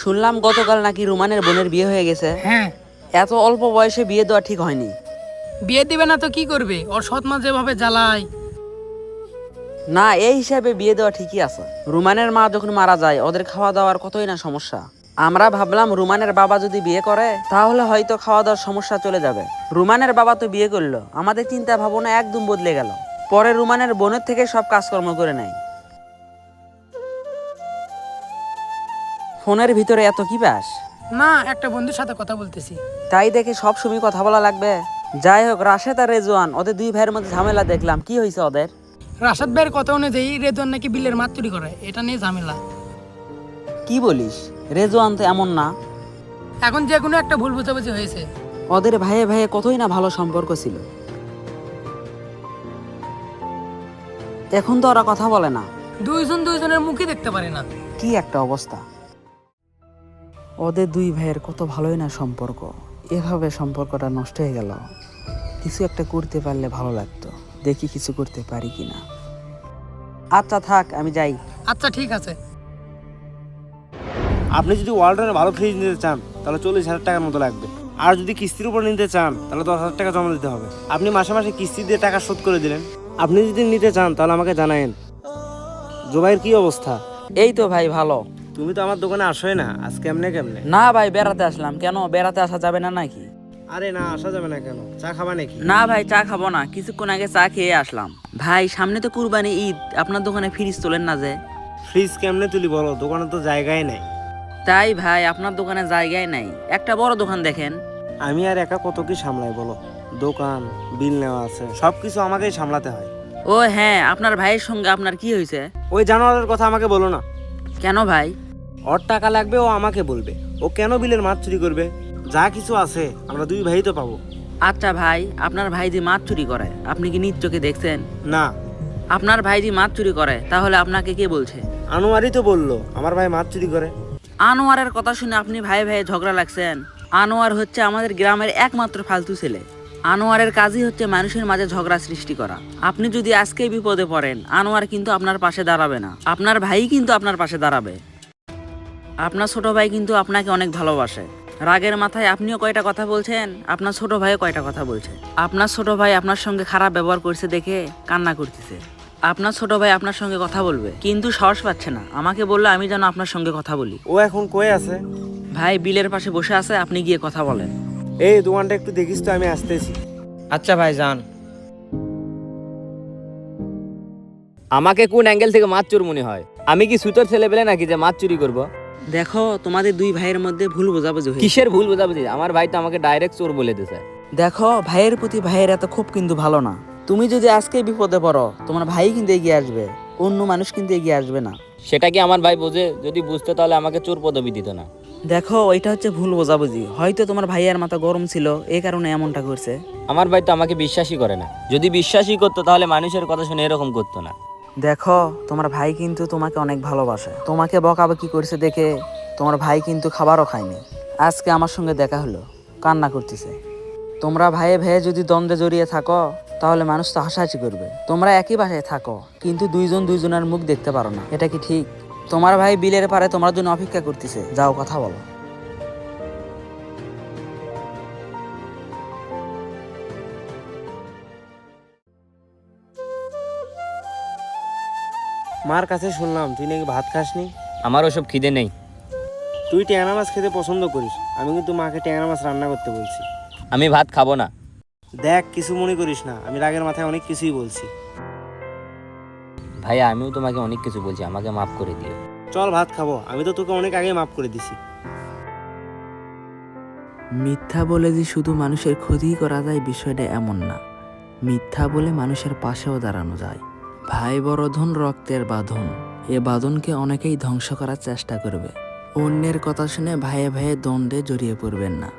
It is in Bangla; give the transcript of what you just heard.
শুনলাম গতকাল নাকি রুমানের বোনের বিয়ে হয়ে গেছে। হ্যাঁ, এত অল্প বয়সে বিয়ে দেওয়া ঠিক হয়নি। বিয়ে দিবে না তো কি করবে? ওর সৎ মা যেভাবে জ্বালায়। না, এই হিসাবে বিয়ে দেওয়া ঠিকই আছে। রুমানের মা যখন মারা যায় ওদের খাওয়া দাওয়ার কতই না সমস্যা। আমরা ভাবলাম রুমানের বাবা যদি বিয়ে করে তাহলে হয়তো খাওয়া দাওয়ার সমস্যা চলে যাবে। রুমানের বাবা তো বিয়ে করলো, আমাদের চিন্তা ভাবনা একদম বদলে গেল। পরে রুমানের বোনের থেকে সব কাজকর্ম করে নেয়। ফোনের ভিতরে এত কি পাস? না, একটা বন্ধুর সাথে কথা বলতেছি। তাই দেখে সব সময় কথা বলা লাগবে? যাই হোক, রাশেদ আর রেজওয়ান ওদের দুই ভাইয়ের মধ্যে ঝামেলা দেখলাম, কি হয়েছে ওদের? রাশাদ ভাইয়ের কথা অনুযায়ী রেদওয়ান নাকি বিলের মাছ চুরি করে, এটা নিয়ে ঝামেলা। কি বলিস? রেজওয়ান তো এমন না। এখন যে কোনো একটা ভুল বোঝাবুঝি হয়েছে। ওদের ভাইয়ে ভাইয়ে কতই না ভালো সম্পর্ক ছিল, এখন তো ওরা কথা বলে না। দুইজন দুইজনের মুখই দেখতে পারে না। কি একটা অবস্থা! ওদের দুই ভাইয়ের কত ভালোই না সম্পর্ক, এভাবে সম্পর্কটা নষ্ট হয়ে গেল। কিছু একটা করতে পারলে ভালো লাগতো, দেখি কিছু করতে পারি কিনা। আচ্ছা থাক, আমি যাই। আচ্ছা ঠিক আছে। আপনি যদি ওয়ালটনের ভালো ফ্রিজ নিতে চান তাহলে 40,000 টাকার মতো লাগবে। আর যদি কিস্তির উপর নিতে চান তাহলে 10,000 টাকা জমা দিতে হবে। আপনি মাসে মাসে কিস্তি দিয়ে টাকা শোধ করে দিলেন। আপনি যদি নিতে চান তাহলে আমাকে জানায়েন। জোবাইয়ের কি অবস্থা? এই তো ভাই ভালো। তুমি তো আমার দোকানে আসোই না, আজকে কেমনে কেমনে? না ভাই, বেড়াতে আসলাম। কেন, বেড়াতে আসা যাবে না নাকি? আরে না, আসা যাবে না কেন? চা খাবা নাকি? না ভাই, চা খাবো না, কিছুক্ষণ আগে চা খেয়ে আসলাম। ভাই সামনে তো কুরবানি ঈদ, আপনার দোকানে ফ্রিজ তোলেন না যে? ফ্রিজ কেমনে তুলি বলো, দোকানে তো জায়গায় নাই। তাই ভাই, আপনার দোকানে জায়গায় নাই, একটা বড় দোকান দেখেন। আমি আর একা কত কি সামলাই বলো, দোকান, বিল নেওয়া আছে, সবকিছু আমাকেই সামলাতে হয়। ও হ্যাঁ, আপনার ভাইয়ের সঙ্গে আপনার কি হয়েছে? ওই জানোয়ারের কথা আমাকে বলো না। কেন ভাই? ওর টাকা লাগবে, ও আমাকে বলবে। ও কেন বিলের মাছ চুরি করবে? যা কিছু আছে আমরা দুই ভাই তো পাবো। আচ্ছা ভাই, আপনার ভাই যে মাছ চুরি করে আপনি কি নিজ চোখে দেখছেন? না। আপনার ভাই যে মাছ চুরি করে তাহলে আপনাকে কে বলছে? আনোয়ারই তো বললো আমার ভাই মাছ চুরি করে। আনোয়ারের কথা শুনে আপনি ভাই ভাই ঝগড়া লাগছেন? আনোয়ার হচ্ছে আমাদের গ্রামের একমাত্র ফালতু ছেলে। আনোয়ারের কাজই হচ্ছে মানুষের মাঝে ঝগড়া সৃষ্টি করা। আপনি যদি আজকে বিপদে পড়েন, আনোয়ার কিন্তু আপনার পাশে দাঁড়াবে না, আপনার ভাই কিন্তু আপনার পাশে দাঁড়াবে। আপনার ছোট ভাই কিন্তু আপনাকে অনেক ভালোবাসে। রাগের মাথায় আপনিও কয়টা কথা বলছেন, আপনার ছোট ভাইও কয়টা কথা বলছে। আপনার ছোট ভাই আপনার সঙ্গে খারাপ ব্যবহার করছে দেখে কান্না করতেছে। আপনার ছোট ভাই আপনার সঙ্গে কথা বলবে কিন্তু সাহস পাচ্ছে না, আমাকে বললো আমি যেন আপনার সঙ্গে কথা বলি। ও এখন কই আছে? ভাই বিলের পাশে বসে আছে, আপনি গিয়ে কথা বলেন। এই দোকানটা একটু দেখিস তো, আমি আসতেছি। আচ্ছা ভাই যান। আমাকে কোন অ্যাঙ্গেল থেকে মাছ চোর মনে হয়? আমি কি সুতোর ছেলে পেলে নাকি যে মাছ চুরি করব? দেখো, তোমাদের দুই ভাইয়ের মধ্যে ভুল বোঝাবুঝি হয়েছে। কিসের ভুল বোঝাবুঝি? আমার ভাই তো আমাকে ডাইরেক্ট চোর বলে দিয়েছে। দেখো, ভাইয়ের প্রতি ভাইয়ের এত খুব কিন্তু ভালো না। তুমি যদি আজকে বিপদে পড়ো, তোমার ভাই কিন্তু এগিয়ে আসবে, অন্য মানুষ কিন্তু এগিয়ে আসবে না। সেটা কি আমার ভাই বোঝে? যদি বুঝতো তাহলে আমাকে চোর পদবি দিত না। দেখো, ওইটা হচ্ছে ভুল বোঝাবুঝি। হয়তো তোমার ভাইয়ের মাথা গরম ছিল, এই কারণে এমনটা করছে। আমার ভাই তো আমাকে বিশ্বাসই করে না। যদি বিশ্বাসই করতো তাহলে মানুষের কথা শুনে এরকম করতো না। দেখো, তোমার ভাই কিন্তু তোমাকে অনেক ভালোবাসে। তোমাকে বকাবকি করছে দেখে তোমার ভাই কিন্তু খাবারও খায়নি। আজকে আমার সঙ্গে দেখা হলো, কান্না করতেছে। তোমরা ভাইয়ে ভাইয়ে যদি দ্বন্দ্বে জড়িয়ে থাকো তাহলে মানুষ তো হাসাহাসি করবে। তোমরা একই বাসায় থাকো কিন্তু দুইজন দুইজনের মুখ দেখতে পারো না, এটা কি ঠিক? তোমার ভাই বিলের পারে তোমার জন্য অপেক্ষা করতেছে, যাও কথা বলো। মার কাছে শুনলাম তুই নাকি ভাত খাসনি। আমার ওসব খিদে নেই। তুই ট্যাংরা মাছ খেতে পছন্দ করিস, আমি কিন্তু মাকে ট্যাংরা মাছ রান্না করতে বলছি। আমি ভাত খাবো না। দেখ, কিছু মনে করিস না, আমি রাগের মাথায় অনেক কিছুই বলছি। ভাইয়া, আমিও তোমাকে অনেক কিছু বলছি, আমাকে মাফ করে দিও। চল ভাত খাবো, আমি তো তোকে অনেক আগে মাফ করে দিছি। মিথ্যা বলে যে শুধু মানুষের ক্ষতি করা যায় বিষয়টা এমন না, মিথ্যা বলে মানুষের পাশেও দাঁড়ানো যায়। ভাই বড়ধন রক্তের বাঁধন, এ বাঁধনকে অনেকেই ধ্বংস করার চেষ্টা করবে। অন্যের কথা শুনে ভাইয়ে ভাইয়ে দ্বন্দ্বে জড়িয়ে পড়বেন না।